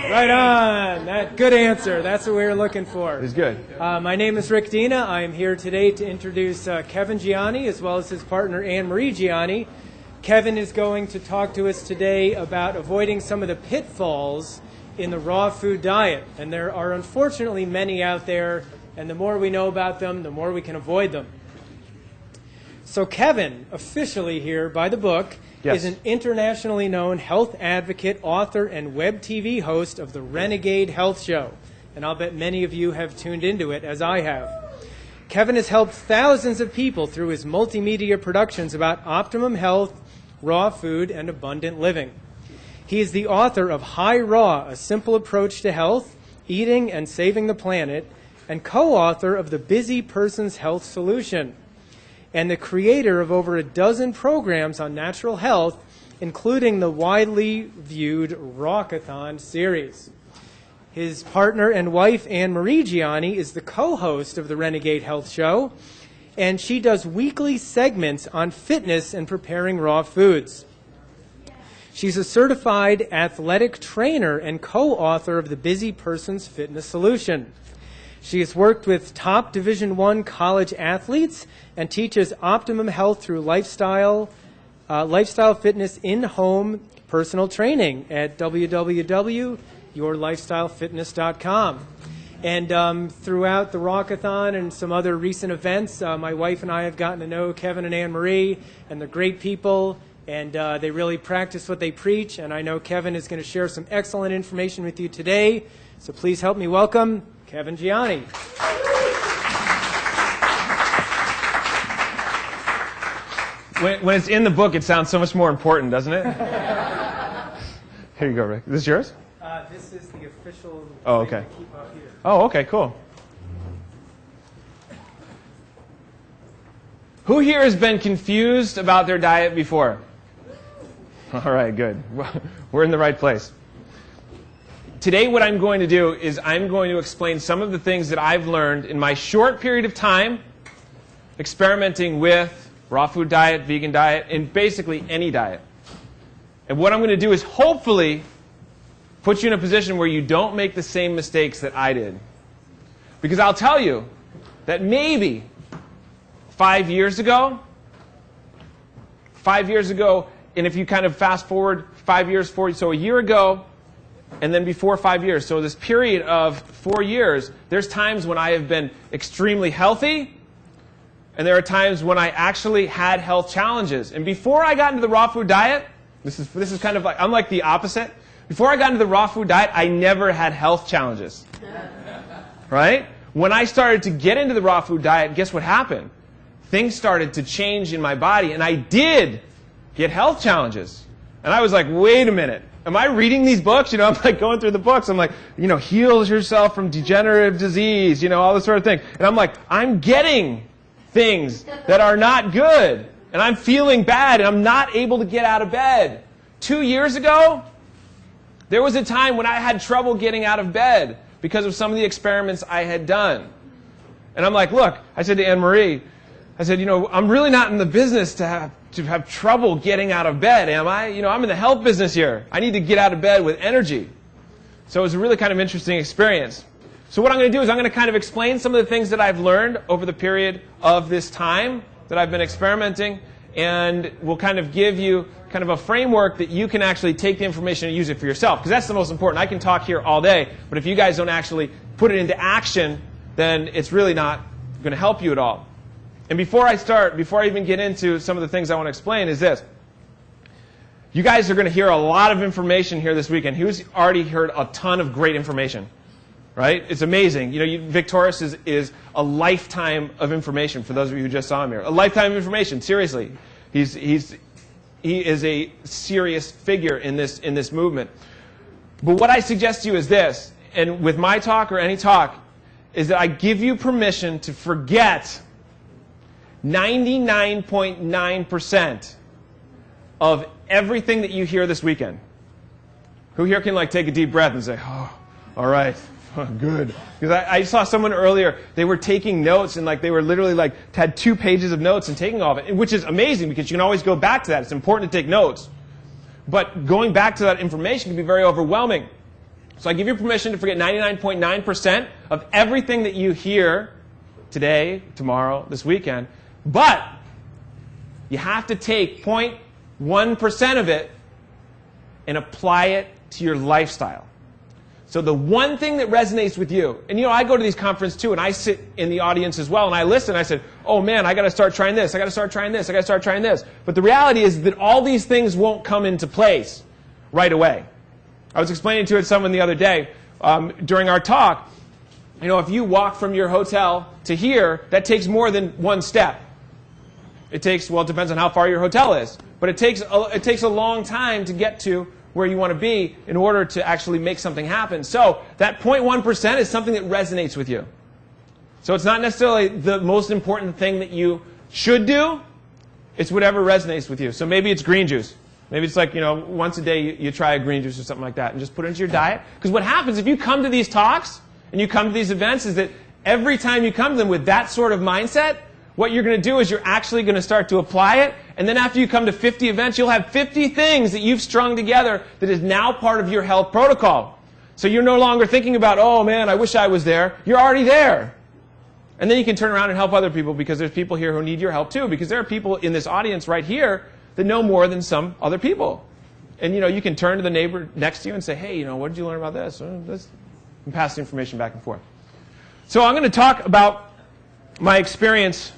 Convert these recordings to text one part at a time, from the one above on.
Right on. Good answer. That's what we were looking for. It's good. My name is Rick Dina. I am here today to introduce Kevin Gianni as well as his partner Anne-Marie Gianni. Kevin is going to talk to us today about avoiding some of the pitfalls in the raw food diet. And there are unfortunately many out there, and the more we know about them, the more we can avoid them. So Kevin, officially here by the book, is an internationally known health advocate, author, and web TV host of the Renegade Health Show. And I'll bet many of you have tuned into it, as I have. Kevin has helped thousands of people through his multimedia productions about optimum health, raw food, and abundant living. He is the author of High Raw, A Simple Approach to Health, Eating, and Saving the Planet, and co-author of The Busy Person's Health Solution, and the creator of over a dozen programs on natural health, including the widely viewed Rockathon series. His partner and wife, Anne-Marie Gianni, is the co-host of the Renegade Health Show, and she does weekly segments on fitness and preparing raw foods. She's a certified athletic trainer and co-author of the Busy Person's Fitness Solution. She has worked with top Division I college athletes and teaches optimum health through lifestyle fitness in-home personal training at www.yourlifestylefitness.com. And throughout the Rockathon and some other recent events, my wife and I have gotten to know Kevin and Anne-Marie, and they're great people, and they really practice what they preach. And I know Kevin is going to share some excellent information with you today, so please help me welcome Kevin Gianni. When it's in the book, it sounds so much more important, doesn't it? Here you go, Rick. Is this yours? This is the official thing okay. I keep up here. Oh, okay, cool. Who here has been confused about their diet before? All right, good. We're in the right place. Today what I'm going to do is I'm going to explain some of the things that I've learned in my short period of time experimenting with raw food diet, vegan diet, and basically any diet. And what I'm going to do is hopefully put you in a position where you don't make the same mistakes that I did. Because I'll tell you that maybe 5 years ago, and if you kind of fast forward 5 years forward, so a year ago, and then before 5 years. So this period of 4 years, there's times when I have been extremely healthy, and there are times when I actually had health challenges. And before I got into the raw food diet, this is kind of like, I'm like the opposite. Before I got into the raw food diet, I never had health challenges. Right? When I started to get into the raw food diet, guess what happened? Things started to change in my body, and I did get health challenges. And I was like, wait a minute. Am I reading these books? I'm like going through the books. I'm like, heal yourself from degenerative disease, all this sort of thing. And I'm like, I'm getting things that are not good. And I'm feeling bad, and I'm not able to get out of bed. 2 years ago, there was a time when I had trouble getting out of bed because of some of the experiments I had done. And I'm like, look, I said to Anne-Marie, I said, I'm really not in the business to have trouble getting out of bed, am I? I'm in the health business here. I need to get out of bed with energy. So it was a really kind of interesting experience. So what I'm going to do is I'm going to kind of explain some of the things that I've learned over the period of this time that I've been experimenting, and we'll kind of give you kind of a framework that you can actually take the information and use it for yourself, because that's the most important. I can talk here all day, but if you guys don't actually put it into action, then it's really not going to help you at all. And before I even get into some of the things I want to explain, is this. You guys are going to hear a lot of information here this weekend. Who's already heard a ton of great information? Right? It's amazing. Victorious is a lifetime of information for those of you who just saw him here. A lifetime of information, seriously. He is a serious figure in this movement. But what I suggest to you is this, and with my talk or any talk, is that I give you permission to forget 99.9% of everything that you hear this weekend. Who here can take a deep breath and say, oh, all right, good. Because I saw someone earlier, they were taking notes, and they were literally had 2 pages of notes and taking all of it, which is amazing because you can always go back to that. It's important to take notes. But going back to that information can be very overwhelming. So I give you permission to forget 99.9% of everything that you hear today, tomorrow, this weekend. But you have to take 0.1% of it and apply it to your lifestyle. So the one thing that resonates with you, and I go to these conferences too, and I sit in the audience as well, and I listen, I said, oh man, I got to start trying this, I got to start trying this, I got to start trying this. But the reality is that all these things won't come into place right away. I was explaining to someone the other day during our talk, if you walk from your hotel to here, that takes more than one step. It takes, well, it depends on how far your hotel is, but it takes a long time to get to where you want to be in order to actually make something happen. So that 0.1% is something that resonates with you. So it's not necessarily the most important thing that you should do. It's whatever resonates with you. So maybe it's green juice. Maybe it's like, once a day you try a green juice or something like that and just put it into your diet. Because what happens if you come to these talks and you come to these events is that every time you come to them with that sort of mindset, what you're going to do is you're actually going to start to apply it. And then after you come to 50 events, you'll have 50 things that you've strung together that is now part of your health protocol. So you're no longer thinking about, oh man, I wish I was there. You're already there. And then you can turn around and help other people because there's people here who need your help too. Because there are people in this audience right here that know more than some other people. And you can turn to the neighbor next to you and say, hey, what did you learn about this? And pass the information back and forth. So I'm going to talk about my experience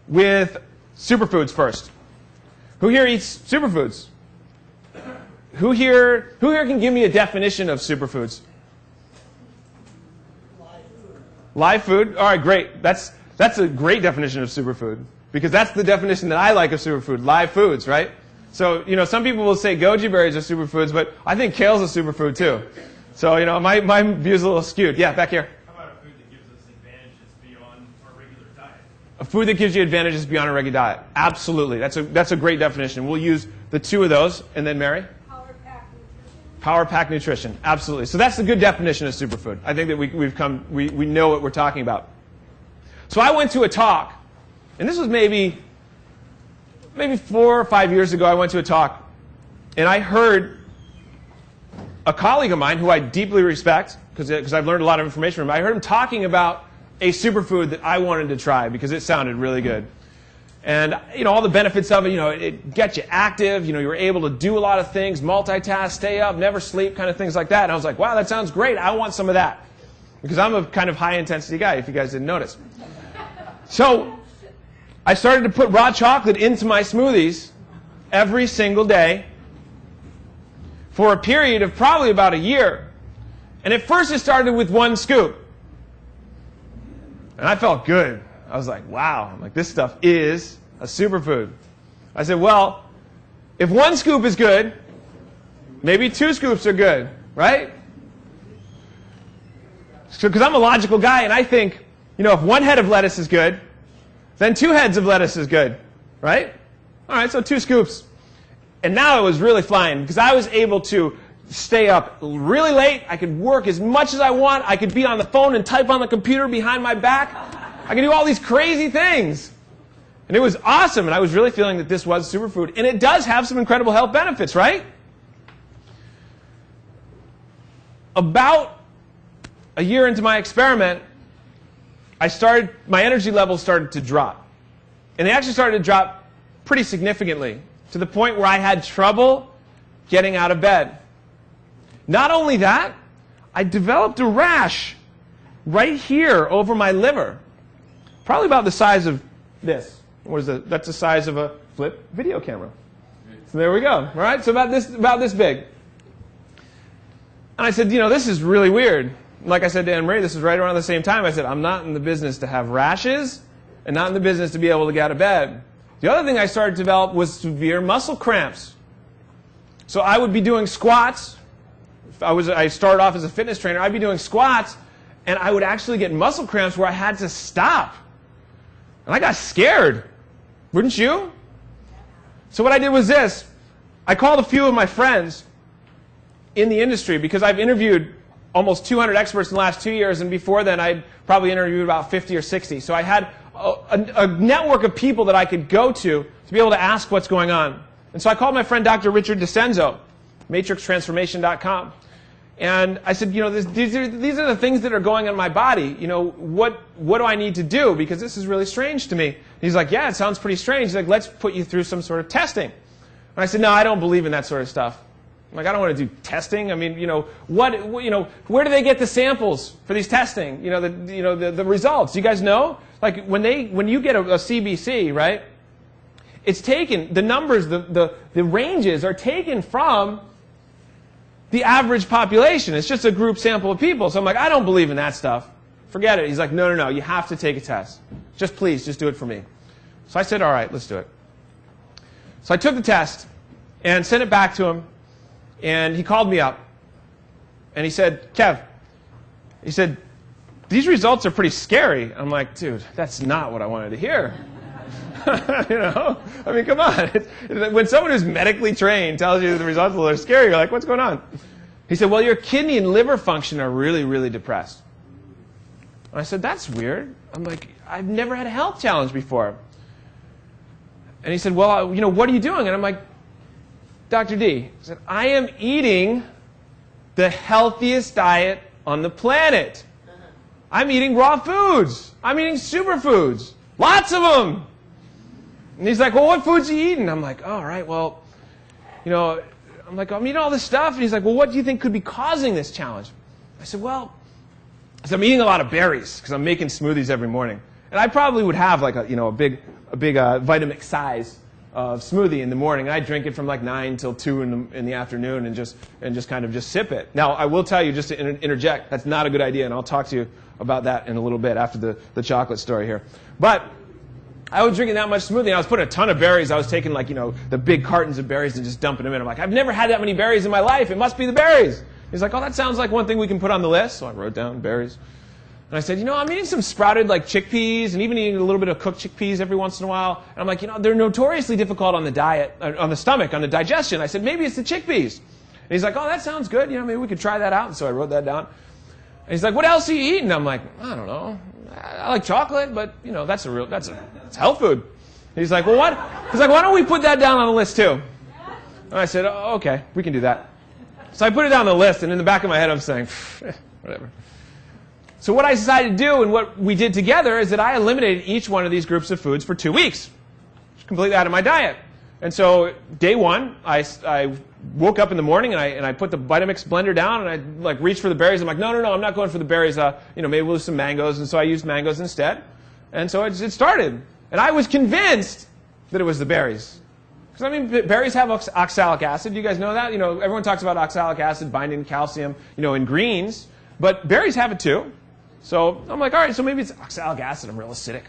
with superfoods first. Who here eats superfoods? Who here can give me a definition of superfoods? Live food. All right, great. That's a great definition of superfood because that's the definition that I like of superfood, live foods, right? So, some people will say goji berries are superfoods, but I think kale's a superfood too. So, my view's a little skewed. Yeah, back here. A food that gives you advantages beyond a regular diet. Absolutely. That's a great definition. We'll use the two of those. And then Mary? Power pack nutrition. Power pack nutrition. Absolutely. So that's a good definition of superfood. I think that we know what we're talking about. So I went to a talk, and this was maybe 4 or 5 years ago. I went to a talk, and I heard a colleague of mine who I deeply respect, because I've learned a lot of information from him. I heard him talking about a superfood that I wanted to try because it sounded really good. And all the benefits of it, it gets you active, you're able to do a lot of things, multitask, stay up, never sleep, kind of things like that. And I was like, wow, that sounds great. I want some of that. Because I'm a kind of high intensity guy, if you guys didn't notice. So I started to put raw chocolate into my smoothies every single day for a period of probably about a year. And at first it started with 1 scoop. And I felt good. I was like, wow. I'm like, this stuff is a superfood. I said, well, if 1 scoop is good, maybe 2 scoops are good, right? Because I'm a logical guy, and I think, if 1 head of lettuce is good, then 2 heads of lettuce is good, right? All right, so 2 scoops. And now it was really flying, because I was able to stay up really late. I could work as much as I want. I could be on the phone and type on the computer behind my back. I could do all these crazy things. And it was awesome. And I was really feeling that this was superfood. And it does have some incredible health benefits, right? About a year into my experiment, my energy levels started to drop. And they actually started to drop pretty significantly to the point where I had trouble getting out of bed. Not only that, I developed a rash right here over my liver. Probably about the size of this. What is that? That's the size of a flip video camera. So there we go. All right, so about this big. And I said, this is really weird. Like I said to Anne-Marie, this is right around the same time. I said, I'm not in the business to have rashes and not in the business to be able to get out of bed. The other thing I started to develop was severe muscle cramps. So I would be doing squats. I started off as a fitness trainer. I'd be doing squats, and I would actually get muscle cramps where I had to stop. And I got scared. Wouldn't you? So what I did was this. I called a few of my friends in the industry because I've interviewed almost 200 experts in the last 2 years, and before then I'd probably interviewed about 50 or 60. So I had a network of people that I could go to be able to ask what's going on. And so I called my friend Dr. Richard DeCenzo, matrixtransformation.com. And I said, these are the things that are going on in my body. What do I need to do? Because this is really strange to me. And he's like, yeah, it sounds pretty strange. He's like, let's put you through some sort of testing. And I said, no, I don't believe in that sort of stuff. I'm like, I don't want to do testing. I mean, where do they get the samples for these testing? The results. Do you guys know? Like when you get a CBC, right? It's taken, the numbers, the ranges are taken from the average population. It's just a group sample of people. So I'm like, I don't believe in that stuff. Forget it. He's like, no, you have to take a test. Please do it for me. So I said, all right, let's do it. So I took the test and sent it back to him. And he called me up. And he said, Kev, he said, these results are pretty scary. I'm like, dude, that's not what I wanted to hear. I mean, come on. When someone who's medically trained tells you the results are scary, you're like, what's going on? He said, well, your kidney and liver function are really, really depressed. And I said, that's weird. I'm like, I've never had a health challenge before. And he said, well, what are you doing? And I'm like, Dr. D, he said, I am eating the healthiest diet on the planet. I'm eating raw foods. I'm eating superfoods. Lots of them. And he's like, well, what foods are you eating? I'm like, all right, well, I'm like, I'm eating all this stuff. And he's like, well, what do you think could be causing this challenge? I said, well, I'm eating a lot of berries because I'm making smoothies every morning. And I probably would have like a big Vitamix size smoothie in the morning. And I drink it from like 9 till 2 in the afternoon and just kind of sip it. Now, I will tell you, just to interject, that's not a good idea. And I'll talk to you about that in a little bit after the chocolate story here. But I was drinking that much smoothie, and I was putting a ton of berries. I was taking the big cartons of berries and just dumping them in. I'm like, I've never had that many berries in my life. It must be the berries. He's like, oh, that sounds like one thing we can put on the list. So I wrote down berries. And I said, I'm eating some sprouted chickpeas and even eating a little bit of cooked chickpeas every once in a while. And I'm like, they're notoriously difficult on the diet, on the stomach, on the digestion. I said, maybe it's the chickpeas. And he's like, oh, that sounds good. Maybe we could try that out. And so I wrote that down. And he's like, what else are you eating? I'm like, I don't know. I like chocolate, but that's health food. And he's like, well, what? He's like, why don't we put that down on the list too? And I said, oh, okay, we can do that. So I put it down on the list, and in the back of my head, I'm saying, whatever. So what I decided to do and what we did together is that I eliminated each one of these groups of foods for 2 weeks, completely out of my diet. And so day one, I woke up in the morning and I put the Vitamix blender down and I reached for the berries. I'm like, no, I'm not going for the berries. Maybe we'll use some mangoes. And so I used mangoes instead. And so it started. And I was convinced that it was the berries. Because berries have oxalic acid. Do you guys know that? Everyone talks about oxalic acid binding calcium, in greens. But berries have it too. So I'm like, all right, so maybe it's oxalic acid. I'm real acidic.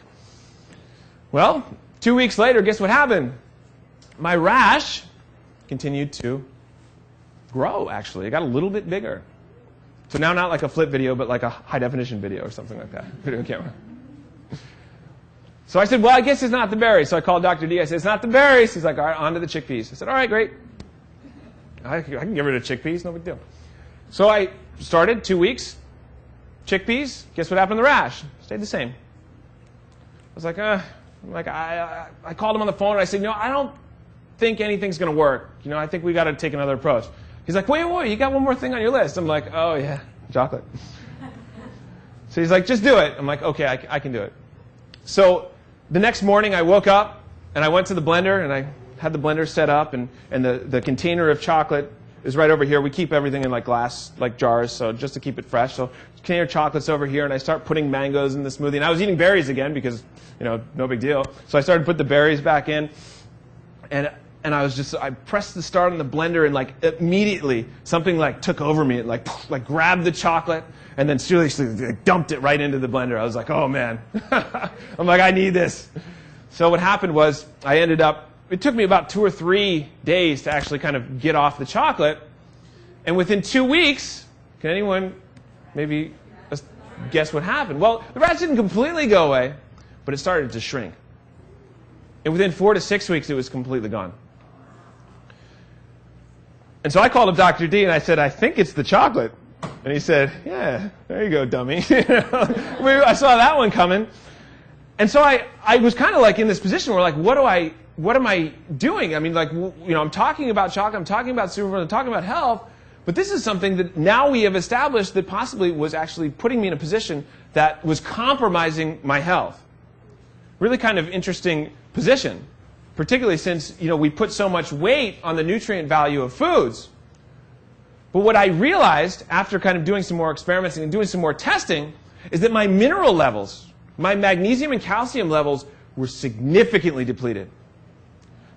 Well, 2 weeks later, guess what happened? My rash continued to grow, actually. It got a little bit bigger. So now not like a flip video, but like a high-definition video or something like that, video camera. So I said, well, I guess it's not the berries. So I called Dr. D. I said, it's not the berries. He's like, all right, on to the chickpeas. I said, all right, great. I can get rid of chickpeas, no big deal. So I started 2 weeks. Chickpeas, guess what happened to the rash? Stayed the same. I was like, I called him on the phone and I said, I don't think anything's going to work. I think we got to take another approach. He's like, wait, you got one more thing on your list. I'm like, oh yeah, chocolate. So he's like, just do it. I'm like, okay, I can do it. So the next morning I woke up and I went to the blender and I had the blender set up and the container of chocolate is right over here. We keep everything in glass, jars, so just to keep it fresh. So container of chocolate's over here, and I start putting mangoes in the smoothie. And I was eating berries again because, no big deal. So I started to put the berries back in, and I pressed the start on the blender, and immediately something took over me. It grabbed the chocolate, and then seriously dumped it right into the blender. I was like, oh man, I'm like, I need this. So what happened was I ended up. It took me about 2 or 3 days to actually kind of get off the chocolate. And within 2 weeks, can anyone maybe guess what happened? Well, the rash didn't completely go away, but it started to shrink. And within 4 to 6 weeks, it was completely gone. And so I called up Dr. D and I said, I think it's the chocolate. And he said, yeah, there you go, dummy. I saw that one coming. And so I was kind of in this position where what am I doing? I'm talking about chocolate, I'm talking about superfood, I'm talking about health, But this is something that now we have established that possibly was actually putting me in a position that was compromising my health. Really kind of interesting position, particularly since we put so much weight on the nutrient value of foods. But what I realized after kind of doing some more experiments and doing some more testing is that my mineral levels, my magnesium and calcium levels, were significantly depleted.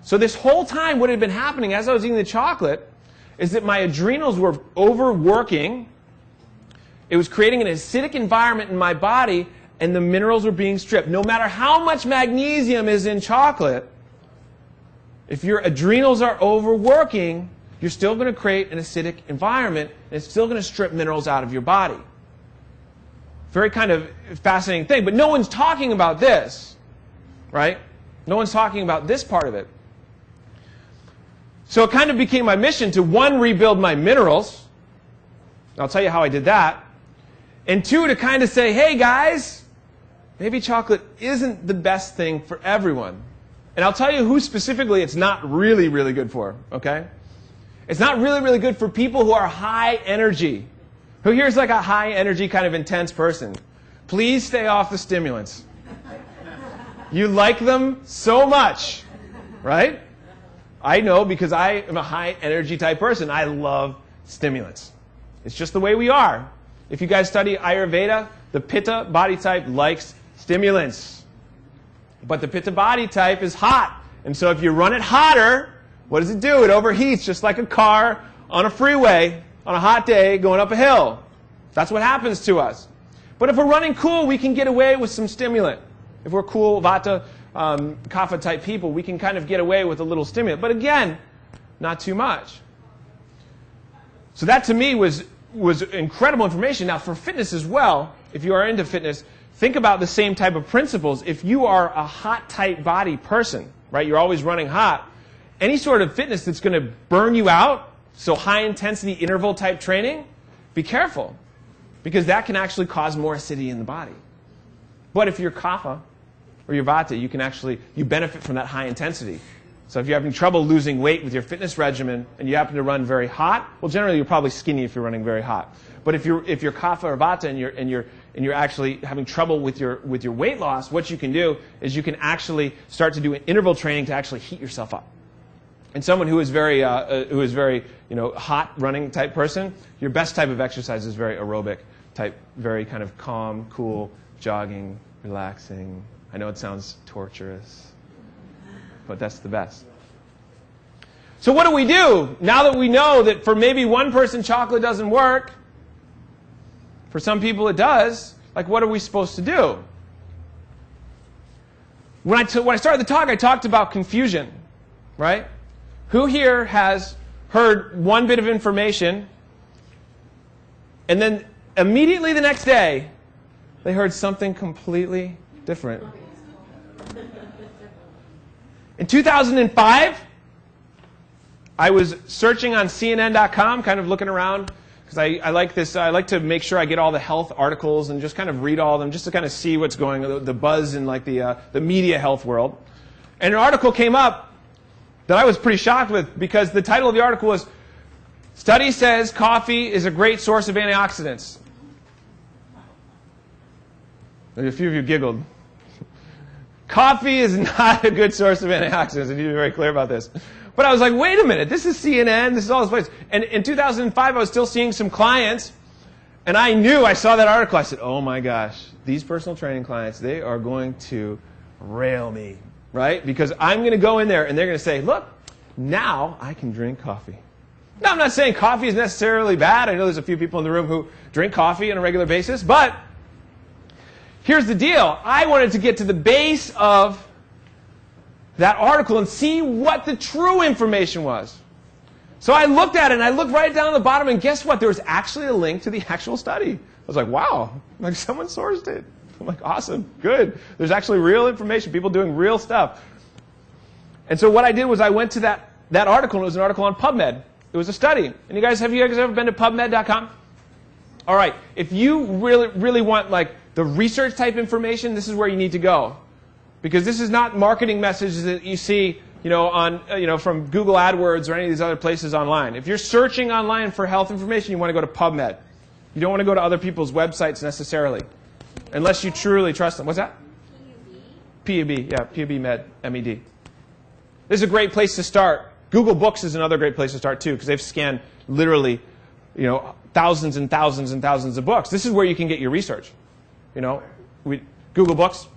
So this whole time what had been happening as I was eating the chocolate is that my adrenals were overworking. It was creating an acidic environment in my body, and the minerals were being stripped. No matter how much magnesium is in chocolate, if your adrenals are overworking, you're still going to create an acidic environment, and it's still going to strip minerals out of your body. Very kind of fascinating thing, but no one's talking about this, right? No one's talking about this part of it. So it kind of became my mission to, one, rebuild my minerals. I'll tell you how I did that. And two, to kind of say, hey guys, maybe chocolate isn't the best thing for everyone. And I'll tell you who specifically it's not really, really good for, okay? It's not really, really good for people who are high energy. Who here is like a high energy, kind of intense person? Please stay off the stimulants. You like them so much, right? I know because I am a high energy type person. I love stimulants. It's just the way we are. If you guys study Ayurveda, the Pitta body type likes stimulants. But the Pitta body type is hot. And so if you run it hotter, what does it do? It overheats just like a car on a freeway on a hot day going up a hill. That's what happens to us. But if we're running cool, we can get away with some stimulant. If we're cool, Vata, Kapha type people, we can kind of get away with a little stimulant. But again, not too much. So that to me was incredible information. Now for fitness as well, if you are into fitness, think about the same type of principles. If you are a hot type body person, right, you're always running hot, any sort of fitness that's going to burn you out, so high intensity interval type training, be careful. Because that can actually cause more acidity in the body. But if you're Kapha or you're Vata, you benefit from that high intensity. So if you're having trouble losing weight with your fitness regimen and you happen to run very hot, well, generally you're probably skinny if you're running very hot. But if you're Kapha or Vata and you're actually having trouble with your weight loss, what you can do is you can actually start to do interval training to actually heat yourself up. And someone who is very hot running type person, your best type of exercise is very aerobic type, very kind of calm, cool, jogging, relaxing. I know it sounds torturous, but that's the best. So what do we do? Now that we know that for maybe one person chocolate doesn't work, for some people it does, like what are we supposed to do? When I started the talk, I talked about confusion, right? Who here has heard one bit of information and then immediately the next day they heard something completely different? In 2005, I was searching on CNN.com, kind of looking around, because I like this. I like to make sure I get all the health articles and just kind of read all of them, just to kind of see what's going on, the buzz in like the media health world. And an article came up that I was pretty shocked with, because the title of the article was, "Study says coffee is a great source of antioxidants." A few of you giggled. Coffee is not a good source of antioxidants. I need to be very clear about this. But I was like, wait a minute, this is CNN, this is all this place. And in 2005, I was still seeing some clients, and I saw that article, I said, oh my gosh, these personal training clients, they are going to rail me, right? Because I'm going to go in there, and they're going to say, look, now I can drink coffee. Now, I'm not saying coffee is necessarily bad. I know there's a few people in the room who drink coffee on a regular basis, but here's the deal. I wanted to get to the base of that article and see what the true information was. So I looked at it, and I looked right down at the bottom, and guess what? There was actually a link to the actual study. I was like, wow, like someone sourced it. I'm like, awesome, good. There's actually real information, people doing real stuff. And so what I did was I went to that article, and it was an article on PubMed. It was a study. And have you guys ever been to PubMed.com? All right, if you really want like the research type information, this is where you need to go. Because this is not marketing messages that you see from Google AdWords or any of these other places online. If you're searching online for health information, you want to go to PubMed. You don't want to go to other people's websites necessarily, unless you truly trust them. What's that? PUB, yeah, PUB Med, MED. This is a great place to start. Google Books is another great place to start too, because they've scanned literally, thousands and thousands and thousands of books. This is where you can get your research. Google Books.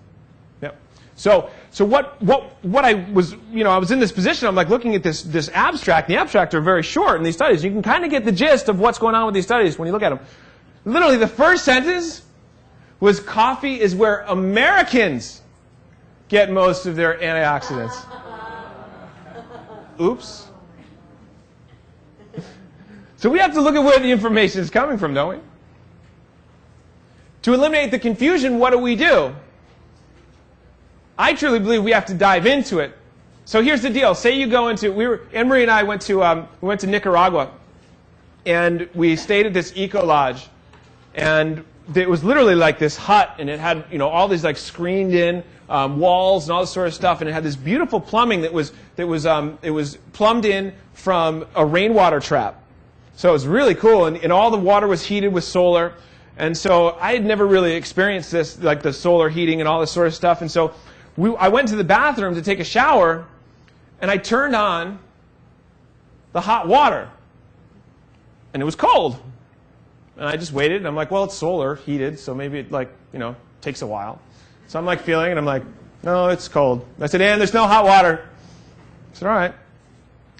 Yeah. So what I was, I was in this position. I'm like looking at this abstract. The abstracts are very short in these studies. You can kind of get the gist of what's going on with these studies when you look at them. Literally, the first sentence was coffee is where Americans get most of their antioxidants. Oops. So we have to look at where the information is coming from, don't we? To eliminate the confusion, what do? I truly believe we have to dive into it. So here's the deal. Say you go into, Anne-Marie and I went to Nicaragua, and we stayed at this eco lodge, and it was literally like this hut, and it had all these like screened in walls and all this sort of stuff, and it had this beautiful plumbing it was plumbed in from a rainwater trap. So it was really cool, and all the water was heated with solar. And so I had never really experienced this, like the solar heating and all this sort of stuff. And so I went to the bathroom to take a shower, and I turned on the hot water. And it was cold. And I just waited, and I'm like, well, it's solar heated, so maybe it takes a while. So I'm like feeling it, and I'm like, no, it's cold. I said, Ann, there's no hot water. I said, all right.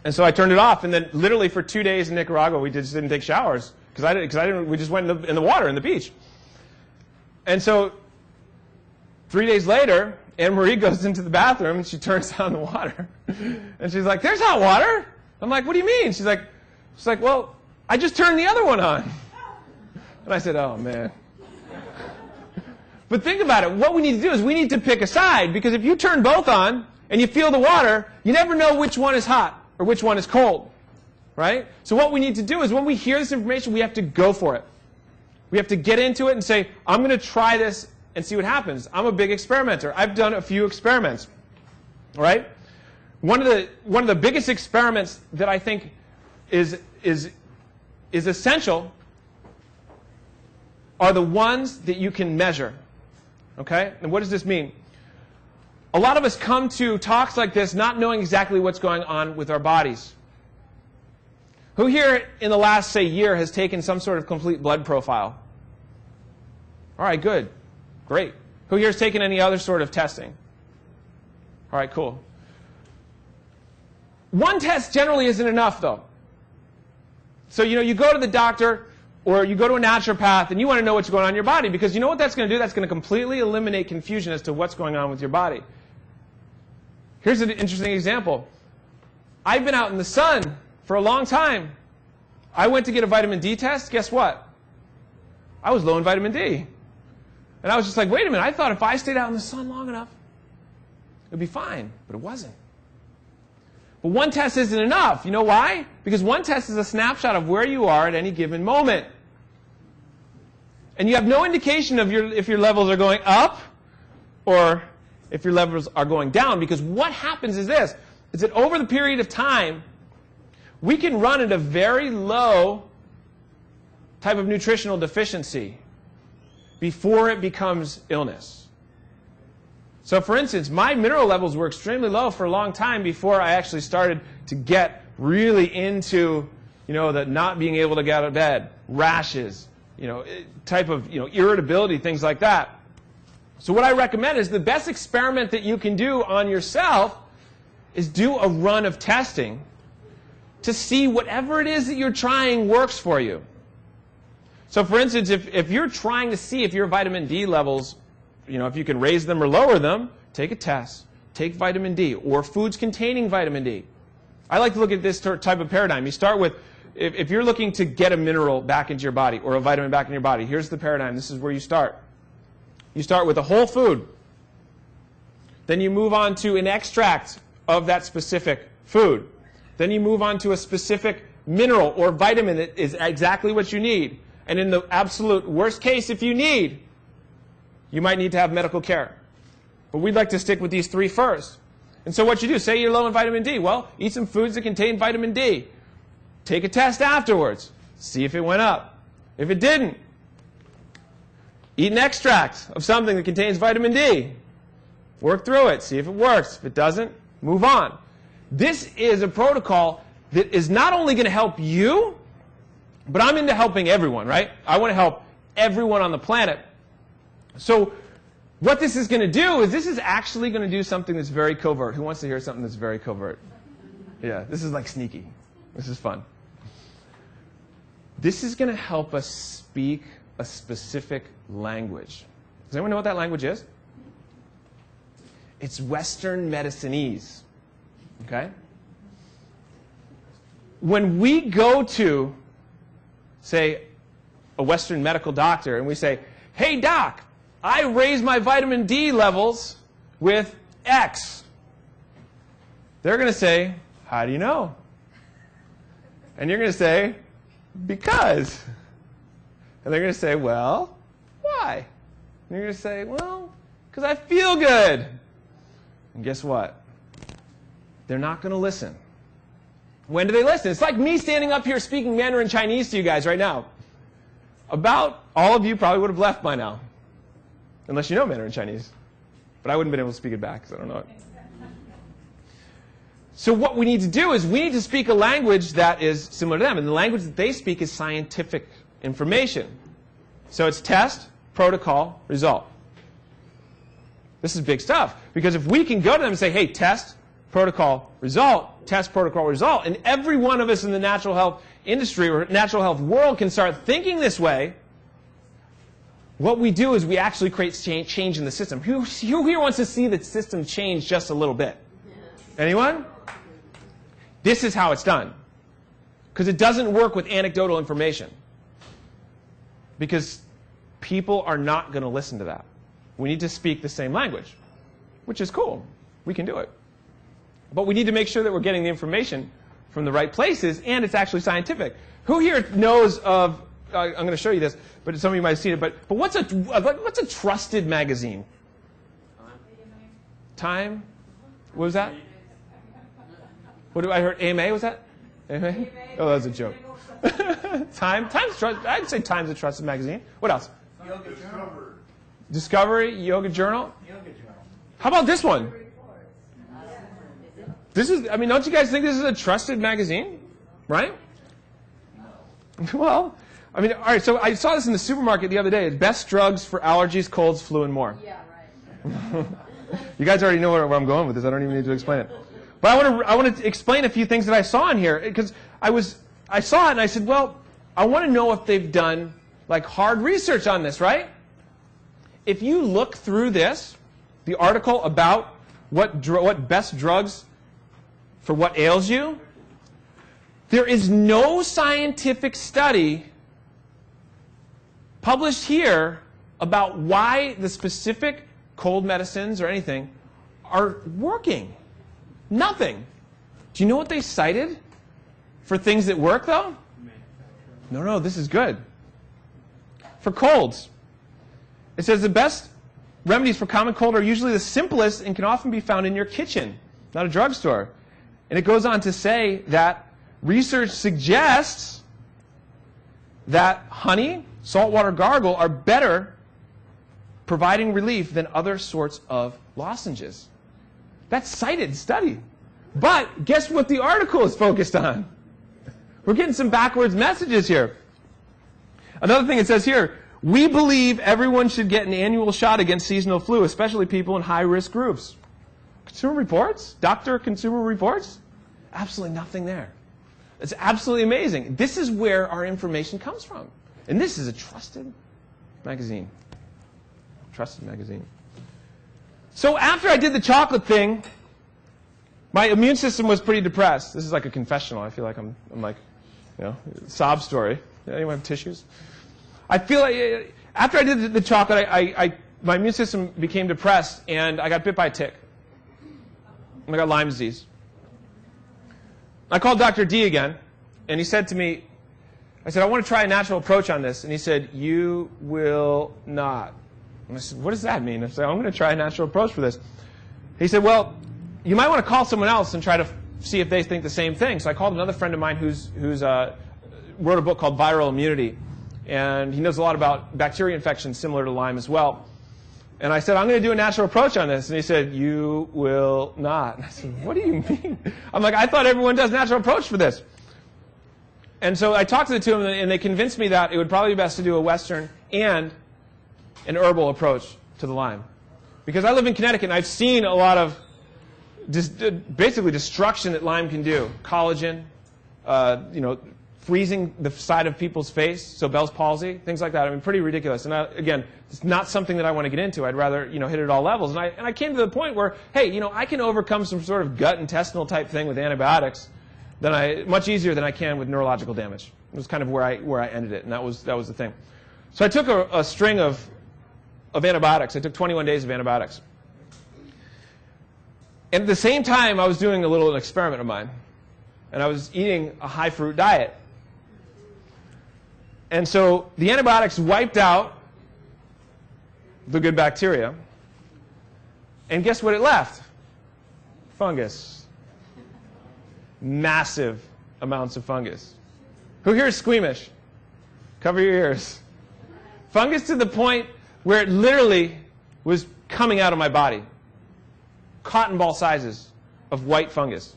And so I turned it off, and then literally for 2 days in Nicaragua, we just didn't take showers. We just went in the water, in the beach. And so 3 days later, Anne-Marie goes into the bathroom, and she turns on the water. And she's like, there's hot water. I'm like, what do you mean? She's like, well, I just turned the other one on. And I said, oh, man. But think about it. What we need to do is we need to pick a side, because if you turn both on and you feel the water, you never know which one is hot or which one is cold. Right? So what we need to do is when we hear this information, we have to go for it. We have to get into it and say, I'm going to try this and see what happens. I'm a big experimenter. I've done a few experiments. All right? One of the biggest experiments that I think is essential are the ones that you can measure. Okay? And what does this mean? A lot of us come to talks like this not knowing exactly what's going on with our bodies. Who here in the last, say, year has taken some sort of complete blood profile? All right, good. Great. Who here has taken any other sort of testing? All right, cool. One test generally isn't enough, though. So, you go to the doctor or you go to a naturopath and you want to know what's going on in your body, because you know what that's going to do? That's going to completely eliminate confusion as to what's going on with your body. Here's an interesting example. I've been out in the sun for a long time. I went to get a vitamin D test. Guess what? I was low in vitamin D. And I was just like, wait a minute. I thought if I stayed out in the sun long enough, it would be fine. But it wasn't. But one test isn't enough. You know why? Because one test is a snapshot of where you are at any given moment. And you have no indication of if your levels are going up or if your levels are going down. Because what happens is this, is that over the period of time, we can run at a very low type of nutritional deficiency before it becomes illness. So for instance, my mineral levels were extremely low for a long time before I actually started to get really into, the not being able to get out of bed, rashes, type of, irritability, things like that. So what I recommend is the best experiment that you can do on yourself is do a run of testing to see whatever it is that you're trying works for you. So for instance, if you're trying to see if your vitamin D levels, if you can raise them or lower them, take a test. Take vitamin D or foods containing vitamin D. I like to look at this type of paradigm. You start with, if you're looking to get a mineral back into your body or a vitamin back in your body, here's the paradigm. This is where you start. You start with a whole food. Then you move on to an extract of that specific food. Then you move on to a specific mineral or vitamin that is exactly what you need. And in the absolute worst case, if you need, you might need to have medical care. But we'd like to stick with these three first. And so what you do, say you're low in vitamin D. Well, eat some foods that contain vitamin D. Take a test afterwards. See if it went up. If it didn't, eat an extract of something that contains vitamin D. Work through it. See if it works. If it doesn't, move on. This is a protocol that is not only going to help you, but I'm into helping everyone, right? I want to help everyone on the planet. So what this is going to do is this is actually going to do something that's very covert. Who wants to hear something that's very covert? Yeah, this is like sneaky. This is fun. This is going to help us speak a specific language. Does anyone know what that language is? It's Western medicinese. Okay? When we go to, say, a Western medical doctor and we say, hey, doc, I raised my vitamin D levels with X. They're going to say, how do you know? And you're going to say, because. And they're going to say, well, why? And you're going to say, well, because I feel good. And guess what? They're not going to listen. When do they listen? It's like me standing up here speaking Mandarin Chinese to you guys right now. About all of you probably would have left by now. Unless you know Mandarin Chinese. But I wouldn't have been able to speak it back because I don't know it. So what we need to do is we need to speak a language that is similar to them. And the language that they speak is scientific information. So it's test, protocol, result. This is big stuff. Because if we can go to them and say, hey, test, protocol, result, test, protocol, result, and every one of us in the natural health industry or natural health world can start thinking this way, what we do is we actually create change in the system. Who here wants to see the system change just a little bit? Anyone? This is how it's done. Because it doesn't work with anecdotal information. Because people are not going to listen to that. We need to speak the same language, which is cool. We can do it. But we need to make sure that we're getting the information from the right places, and it's actually scientific. Who here knows of, I'm going to show you this, but some of you might have seen it, but what's a trusted magazine? Time? What was that? What do I heard? AMA, was that? AMA? Oh, that was a joke. Time? I'd say Time's a trusted magazine. What else? Yoga Journal. Discovery, Yoga Journal. How about this one? This is, I mean, don't you guys think this is a trusted magazine? Right? Well, I mean, all right, so I saw this in the supermarket the other day. Best drugs for allergies, colds, flu, and more. Yeah, right. You guys already know where I'm going with this. I don't even need to explain it. But I want to explain a few things that I saw in here. Because I saw it and I said, well, I want to know if they've done like hard research on this, right? If you look through this, the article about what best drugs for what ails you, there is no scientific study published here about why the specific cold medicines or anything are working. Nothing. Do you know what they cited for things that work, though? No, this is good. For colds, it says the best remedies for common cold are usually the simplest and can often be found in your kitchen, not a drugstore. And it goes on to say that research suggests that honey, saltwater gargle are better providing relief than other sorts of lozenges. That's cited study. But guess what the article is focused on? We're getting some backwards messages here. Another thing it says here, we believe everyone should get an annual shot against seasonal flu, especially people in high-risk groups. Consumer Reports? Doctor Consumer Reports? Absolutely nothing there. It's absolutely amazing. This is where our information comes from. And this is a trusted magazine. Trusted magazine. So after I did the chocolate thing, my immune system was pretty depressed. This is like a confessional. I feel like I'm like, you know, sob story. Anyone have tissues? I feel like after I did the chocolate, my immune system became depressed, and I got bit by a tick. And I got Lyme disease. I called Dr. D again, and he said to me, I said, I want to try a natural approach on this. And he said, you will not. And I said, what does that mean? I said, I'm going to try a natural approach for this. He said, well, you might want to call someone else and try to see if they think the same thing. So I called another friend of mine who's wrote a book called Viral Immunity. And he knows a lot about bacteria infections similar to Lyme as well. And I said, I'm going to do a natural approach on this. And he said, you will not. And I said, what do you mean? I'm like, I thought everyone does natural approach for this. And so I talked to the two of them, and they convinced me that it would probably be best to do a Western and an herbal approach to the Lyme. Because I live in Connecticut, and I've seen a lot of basically destruction that Lyme can do. Collagen, freezing the side of people's face, so Bell's palsy, things like that. I mean, pretty ridiculous. And again, it's not something that I want to get into. I'd rather hit it at all levels. And I came to the point where, hey, I can overcome some sort of gut intestinal type thing with antibiotics much easier than I can with neurological damage. It was kind of where I ended it, and that was the thing. So I took a string of antibiotics. I took 21 days of antibiotics. And at the same time, I was doing a little experiment of mine, and I was eating a high fruit diet. And so the antibiotics wiped out the good bacteria. And guess what it left? Fungus. Massive amounts of fungus. Who here is squeamish? Cover your ears. Fungus to the point where it literally was coming out of my body. Cotton ball sizes of white fungus.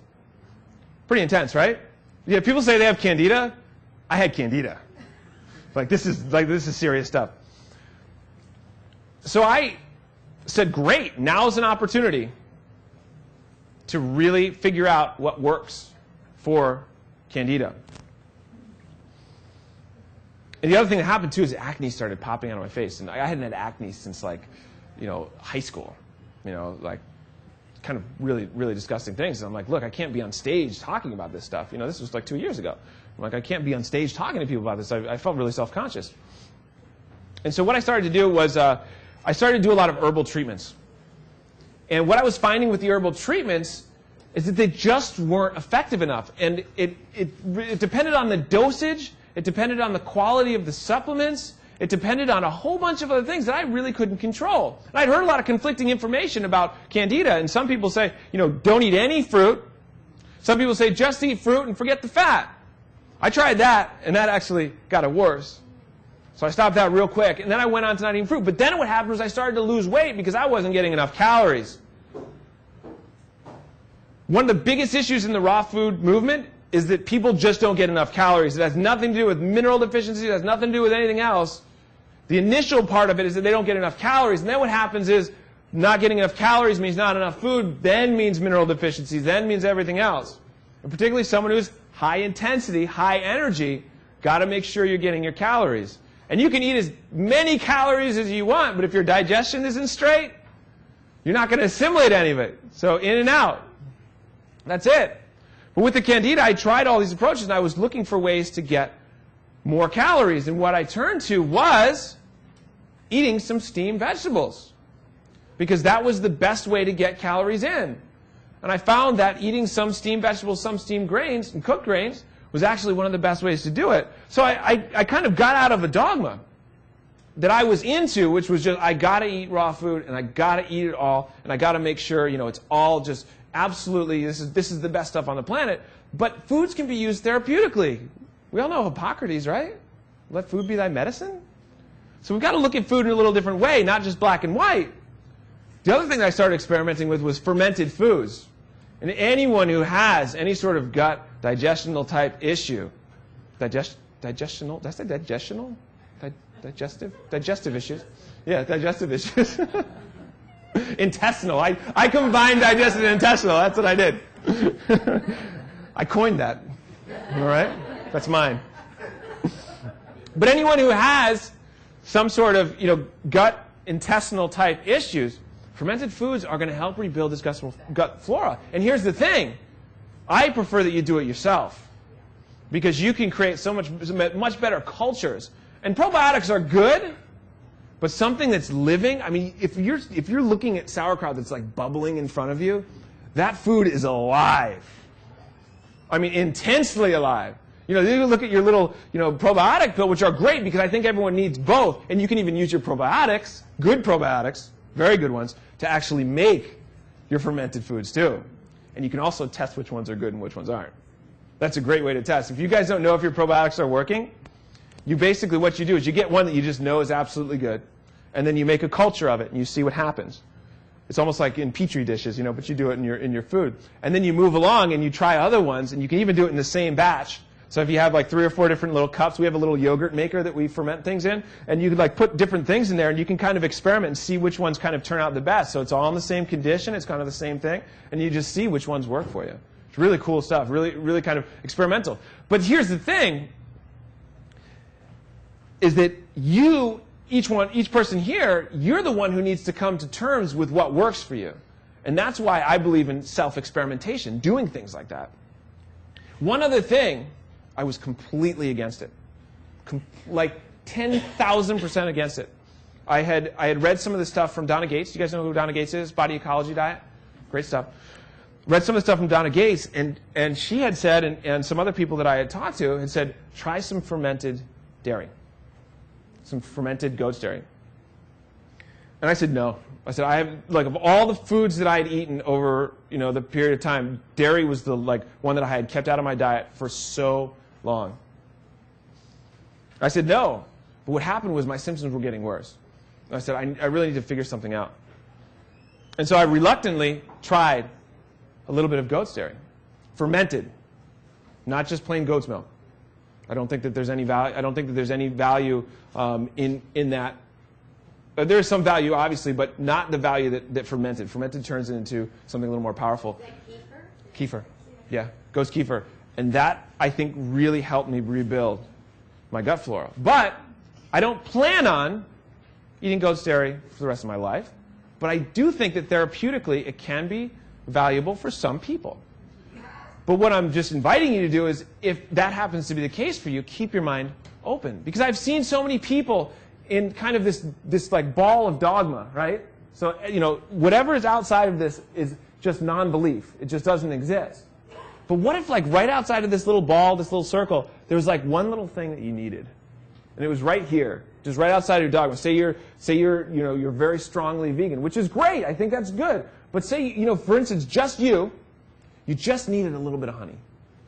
Pretty intense, right? Yeah, people say they have candida. I had candida. This is serious stuff. So I said, great, now's an opportunity to really figure out what works for candida. And the other thing that happened too is acne started popping out of my face, and I hadn't had acne since high school, kind of really, really disgusting things. And I'm like, look, I can't be on stage talking about this stuff. This was 2 years ago. I'm like, I can't be on stage talking to people about this. I felt really self-conscious. And so what I started to do was I started to do a lot of herbal treatments. And what I was finding with the herbal treatments is that they just weren't effective enough. And it depended on the dosage. It depended on the quality of the supplements. It depended on a whole bunch of other things that I really couldn't control. And I'd heard a lot of conflicting information about candida. And some people say, don't eat any fruit. Some people say, just eat fruit and forget the fat. I tried that, and that actually got it worse. So I stopped that real quick. And then I went on to not eating fruit. But then what happened was I started to lose weight because I wasn't getting enough calories. One of the biggest issues in the raw food movement is that people just don't get enough calories. It has nothing to do with mineral deficiency. It has nothing to do with anything else. The initial part of it is that they don't get enough calories. And then what happens is not getting enough calories means not enough food, then means mineral deficiencies, then means everything else. And particularly someone who's high intensity, high energy, got to make sure you're getting your calories. And you can eat as many calories as you want, but if your digestion isn't straight, you're not going to assimilate any of it. So in and out. That's it. But with the candida, I tried all these approaches, and I was looking for ways to get more calories. And what I turned to was eating some steamed vegetables, because that was the best way to get calories in. And I found that eating some steamed vegetables, some steamed grains, and cooked grains was actually one of the best ways to do it. So I kind of got out of a dogma that I was into, which was just, I got to eat raw food, and I got to eat it all, and I got to make sure, it's all just absolutely, this is the best stuff on the planet. But foods can be used therapeutically. We all know Hippocrates, right? Let food be thy medicine. So we've got to look at food in a little different way, not just black and white. The other thing that I started experimenting with was fermented foods. And anyone who has any sort of gut digestional type issue, digestional, did I say digestional? Digestive issues. Yeah, digestive issues. Intestinal. I combined digestive and intestinal. That's what I did. I coined that. All right? That's mine. But anyone who has some sort of gut intestinal type issues, fermented foods are going to help rebuild this gut flora. And here's the thing. I prefer that you do it yourself, because you can create so much better cultures. And probiotics are good, but something that's living, I mean, if you're looking at sauerkraut that's like bubbling in front of you, that food is alive. I mean, intensely alive. You look at your little, probiotic pill, which are great because I think everyone needs both. And you can even use your probiotics, good probiotics, very good ones, to actually make your fermented foods too. And you can also test which ones are good and which ones aren't. That's a great way to test. If you guys don't know if your probiotics are working, you basically, what you do is you get one that you just know is absolutely good, and then you make a culture of it, and you see what happens. It's almost like in Petri dishes, you know, but you do it in your food. And then you move along, and you try other ones, and you can even do it in the same batch. So if you have like 3 or 4 different little cups, we have a little yogurt maker that we ferment things in, and you could like put different things in there, and you can kind of experiment and see which ones kind of turn out the best. So it's all in the same condition, it's kind of the same thing, and you just see which ones work for you. It's really cool stuff, really, really kind of experimental. But here's the thing, is that you, each person here, you're the one who needs to come to terms with what works for you. And that's why I believe in self-experimentation, doing things like that. One other thing, I was completely against it. Like 10,000% against it. I had read some of the stuff from Donna Gates. You guys know who Donna Gates is? Body Ecology Diet. Great stuff. Read some of the stuff from Donna Gates, and she had said, and some other people that I had talked to had said, try some fermented dairy. Some fermented goat's dairy. And I said, no. I said, I have, like, of all the foods that I had eaten over, you know, the period of time, dairy was the, like, one that I had kept out of my diet for so long. I said, no. But what happened was my symptoms were getting worse. And I said, I really need to figure something out. And so I reluctantly tried a little bit of goat's dairy. Fermented. Not just plain goat's milk. I don't think that there's any value. I don't think that there's any value in that. There is some value, obviously, but not the value that fermented. Fermented turns it into something a little more powerful. Is that kefir? Kefir, yeah, goat's kefir, and that I think really helped me rebuild my gut flora. But I don't plan on eating goat's dairy for the rest of my life. But I do think that therapeutically it can be valuable for some people. But what I'm just inviting you to do is, if that happens to be the case for you, keep your mind open. Because I've seen so many people in kind of this like ball of dogma, right? So, you know, whatever is outside of this is just non-belief. It just doesn't exist. But what if, like, right outside of this little ball, this little circle, there was like one little thing that you needed, and it was right here, just right outside of your dogma. Say you're very strongly vegan, which is great. I think that's good. But say, you know, for instance, you just needed a little bit of honey,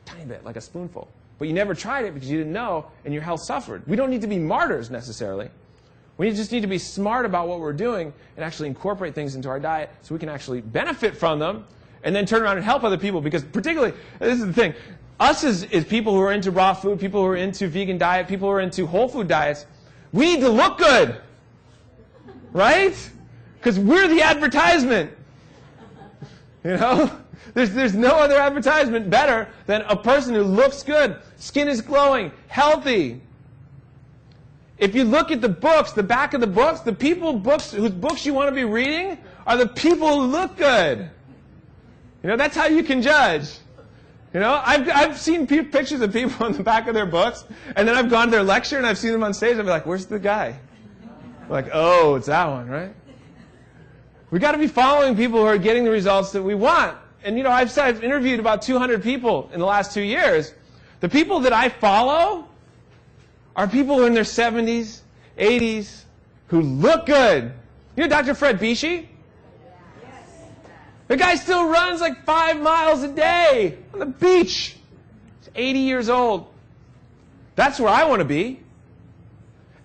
tiny bit, like a spoonful. But you never tried it because you didn't know, and your health suffered. We don't need to be martyrs necessarily. We just need to be smart about what we're doing and actually incorporate things into our diet so we can actually benefit from them and then turn around and help other people. Because particularly, this is the thing, us as people who are into raw food, people who are into vegan diet, people who are into whole food diets, we need to look good, right? Because we're the advertisement. You know? There's no other advertisement better than a person who looks good, skin is glowing, healthy. If you look at the books, the back of the books, the people whose books you want to be reading are the people who look good. You know, that's how you can judge. You know, I've seen pictures of people on the back of their books, and then I've gone to their lecture and I've seen them on stage. I'll be like, where's the guy? I'm like, oh, it's that one, right? We got to be following people who are getting the results that we want. And, you know, I've interviewed about 200 people in the last 2 years. The people that I follow are people who are in their 70s, 80s, who look good. You know Dr. Fred Bishi? Yes. The guy still runs like 5 miles a day on the beach. He's 80 years old. That's where I want to be.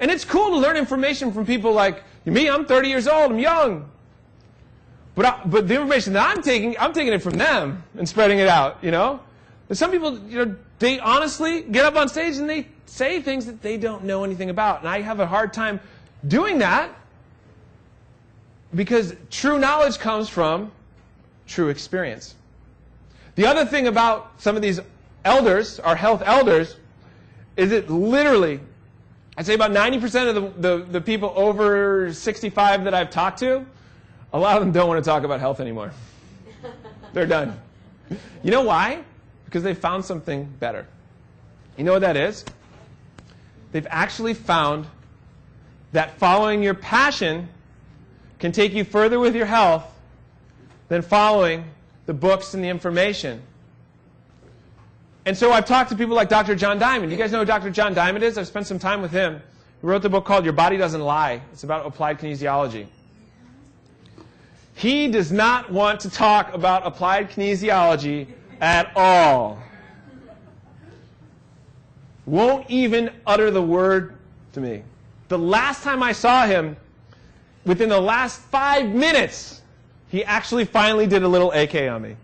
And it's cool to learn information from people like me. I'm 30 years old. I'm young. But the information that I'm taking it from them and spreading it out, you know? And some people, you know, they honestly get up on stage and they say things that they don't know anything about. And I have a hard time doing that because true knowledge comes from true experience. The other thing about some of these elders, our health elders, is that literally, I'd say about 90% of the people over 65 that I've talked to, a lot of them don't want to talk about health anymore. They're done. You know why? Because they found something better. You know what that is? They've actually found that following your passion can take you further with your health than following the books and the information. And so I've talked to people like Dr. John Diamond. You guys know who Dr. John Diamond is? I've spent some time with him. He wrote the book called Your Body Doesn't Lie. It's about applied kinesiology. He does not want to talk about applied kinesiology at all. Won't even utter the word to me. The last time I saw him, within the last 5 minutes, he actually finally did a little AK on me.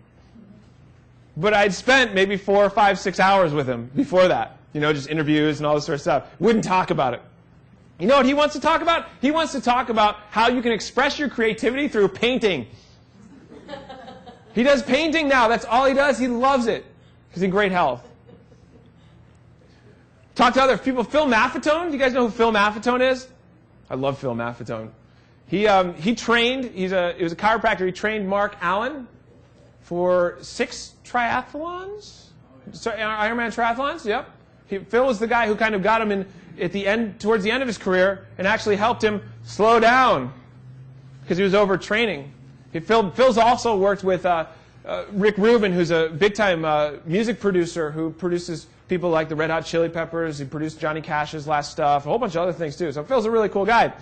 But I'd spent maybe 4 or 5, 6 hours with him before that. You know, just interviews and all this sort of stuff. Wouldn't talk about it. You know what he wants to talk about? He wants to talk about how you can express your creativity through painting. He does painting now. That's all he does. He loves it. He's in great health. Talk to other people. Phil Maffetone. Do you guys know who Phil Maffetone is? I love Phil Maffetone. He trained. He was a chiropractor. He trained Mark Allen for 6 triathlons. So, Ironman triathlons. Yep. Phil was the guy who kind of got him in towards the end of his career, and actually helped him slow down because he was overtraining. Phil's also worked with Rick Rubin, who's a big-time music producer who produces people like the Red Hot Chili Peppers. He produced Johnny Cash's last stuff, a whole bunch of other things too. So Phil's a really cool guy.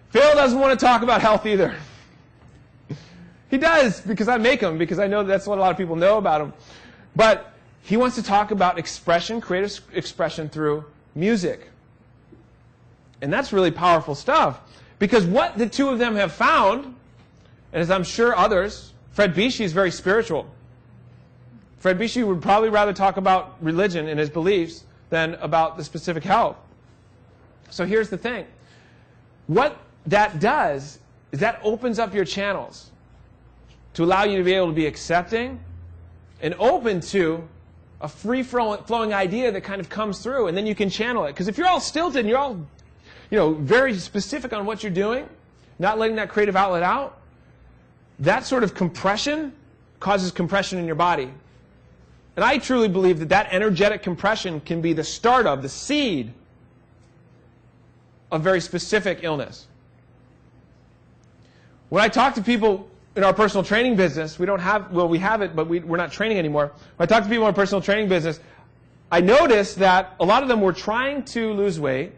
Phil doesn't want to talk about health either. He does, because I make him, because I know that's what a lot of people know about him. But he wants to talk about expression, creative expression through music. And that's really powerful stuff. Because what the two of them have found, and as I'm sure others, Fred Bishi is very spiritual. Fred Bishi would probably rather talk about religion and his beliefs than about the specific health. So here's the thing. What that does is that opens up your channels to allow you to be able to be accepting and open to a free-flowing idea that kind of comes through, and then you can channel it. Because if you're all stilted and you're all, very specific on what you're doing, not letting that creative outlet out, that sort of compression causes compression in your body. And I truly believe that energetic compression can be the start of, the seed of very specific illness. When I talk to people in our personal training business, we have it, but we're not training anymore. When I talk to people in our personal training business, I noticed that a lot of them were trying to lose weight.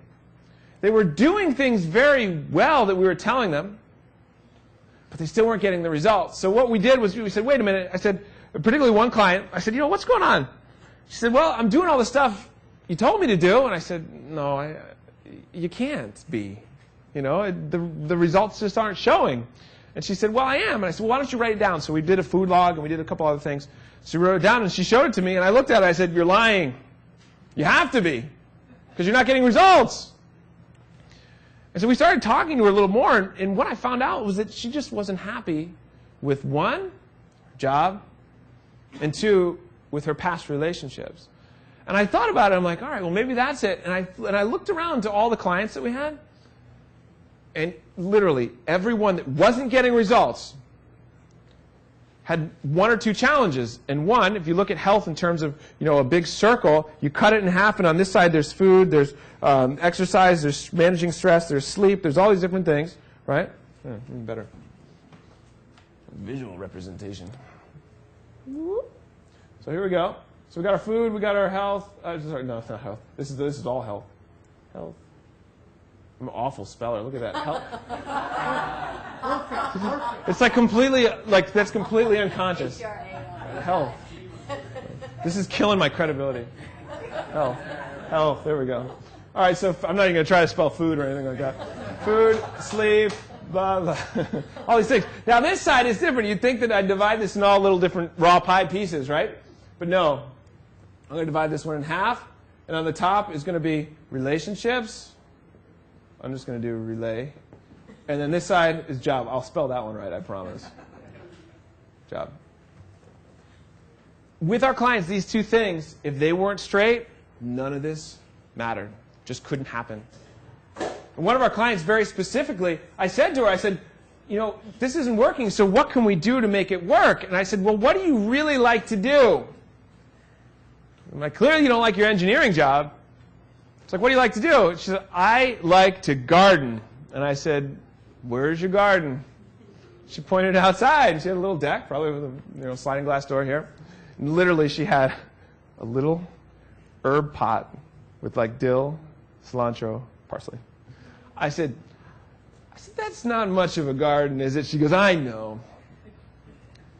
They were doing things very well that we were telling them, but they still weren't getting the results. So what we did was we said, wait a minute. I said, particularly one client, I said, what's going on? She said, well, I'm doing all the stuff you told me to do. And I said, no, you can't be. The results just aren't showing. And she said, well, I am. And I said, well, why don't you write it down? So we did a food log, and we did a couple other things. She wrote it down, and she showed it to me, and I looked at it. I said, you're lying. You have to be, because you're not getting results. And so we started talking to her a little more, and what I found out was that she just wasn't happy with, 1, her job, and 2, with her past relationships. And I thought about it. I'm like, all right, well, maybe that's it. And I looked around to all the clients that we had, and literally everyone that wasn't getting results had 1 or 2 challenges. And one, if you look at health in terms of a big circle, you cut it in half, and on this side there's food, there's exercise, there's managing stress, there's sleep, there's all these different things, right? Yeah, even better. Visual representation. So here we go. So we got our food, we got our health. Sorry, no, it's not health. This is all health. Health. I'm an awful speller. Look at that. Health. It's like completely, that's completely unconscious. Health. This is killing my credibility. Health. Health. There we go. All right, so I'm not even going to try to spell food or anything like that. Food, sleep, blah, blah. All these things. Now, this side is different. You'd think that I'd divide this in all little different raw pie pieces, right? But no. I'm going to divide this one in half. And on the top is going to be relationships. I'm just going to do relay. And then this side is job. I'll spell that one right, I promise. Job. With our clients, these 2 things, if they weren't straight, none of this mattered. Just couldn't happen. And one of our clients, very specifically, I said to her, this isn't working, so what can we do to make it work? And I said, well, what do you really like to do? I'm like, clearly you don't like your engineering job. It's like, what do you like to do? She said, I like to garden. And I said, where's your garden? She pointed outside. She had a little deck, probably with a sliding glass door here. And literally, she had a little herb pot with dill, cilantro, parsley. I said, I said, that's not much of a garden, is it? She goes, I know.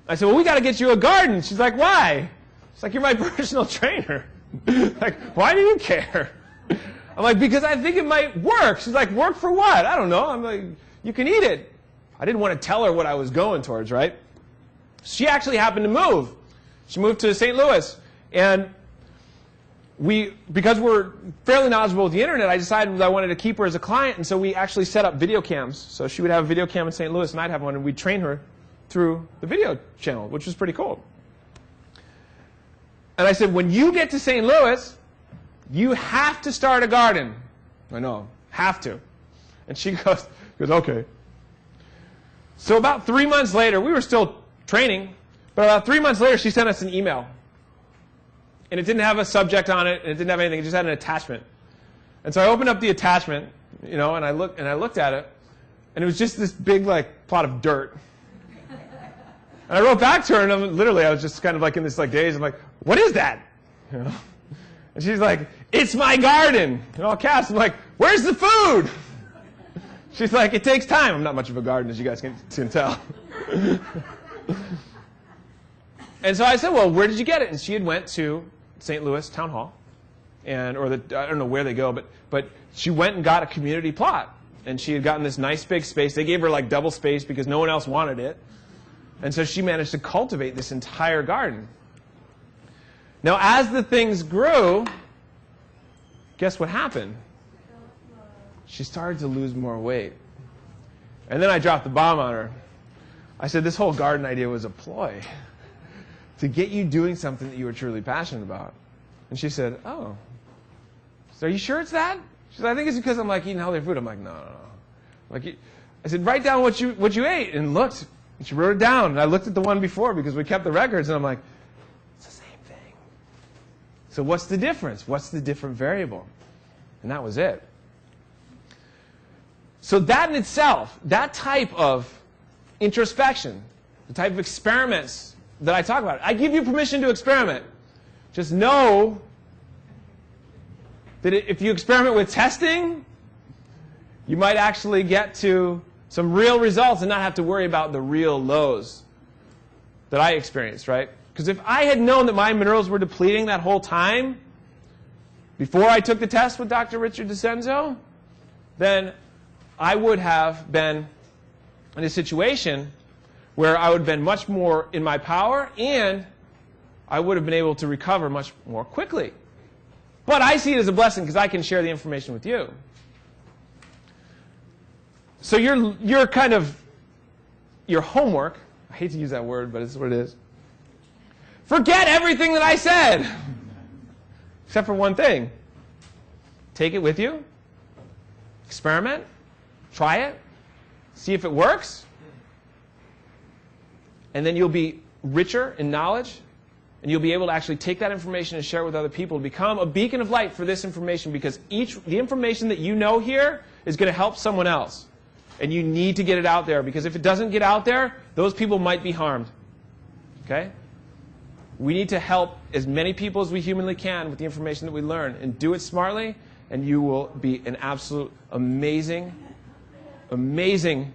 I said, well, we got to get you a garden. She's like, why? She's like, you're my personal trainer. Like, why do you care? I'm like, because I think it might work. She's like, work for what? I don't know. I'm like, you can eat it. I didn't want to tell her what I was going towards, right? She actually happened to move. She moved to St. Louis. And because we're fairly knowledgeable with the internet, I decided I wanted to keep her as a client. And so we actually set up video cams. So she would have a video cam in St. Louis, and I'd have one, and we'd train her through the video channel, which was pretty cool. And I said, when you get to St. Louis, you have to start a garden. I know, have to. And she goes, okay. So about 3 months later, we were still training, but about 3 months later, she sent us an email. And it didn't have a subject on it, and it didn't have anything. It just had an attachment. And so I opened up the attachment, and I looked at it, and it was just this big plot of dirt. And I wrote back to her, and I was just kind of in this daze. I'm like, what is that? And she's like, it's my garden. In all caps, I'm like, where's the food? She's like, it takes time. I'm not much of a gardener, as you guys can tell. And so I said, well, where did you get it? And she had went to St. Louis Town Hall, I don't know where they go, but she went and got a community plot. And she had gotten this nice big space. They gave her double space because no one else wanted it. And so she managed to cultivate this entire garden. Now, as the things grew, guess what happened? She started to lose more weight. And then I dropped the bomb on her. I said, this whole garden idea was a ploy to get you doing something that you were truly passionate about. And she said, oh, so are you sure it's that? She said, I think it's because I'm eating healthy food. I'm like, no. I said, write down what you ate, and looked. And she wrote it down. And I looked at the one before because we kept the records, and I'm like, it's the same thing. So what's the difference? What's the different variable? And that was it. So that in itself, that type of introspection, the type of experiments that I talk about, I give you permission to experiment. Just know that if you experiment with testing, you might actually get to some real results and not have to worry about the real lows that I experienced, right? Because if I had known that my minerals were depleting that whole time before I took the test with Dr. Richard DeCenzo, then I would have been in a situation where I would have been much more in my power, and I would have been able to recover much more quickly. But I see it as a blessing because I can share the information with you. So your homework, I hate to use that word, but it's what it is. Forget everything that I said, except for one thing. Take it with you, experiment, try it, see if it works, and then you'll be richer in knowledge, and you'll be able to actually take that information and share it with other people, become a beacon of light for this information, because the information that you know here is going to help someone else. And you need to get it out there, because if it doesn't get out there, those people might be harmed. Okay? We need to help as many people as we humanly can with the information that we learn, and do it smartly, and you will be an absolute amazing, amazing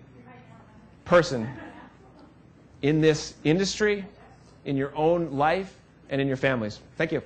person in this industry, in your own life, and in your families. Thank you.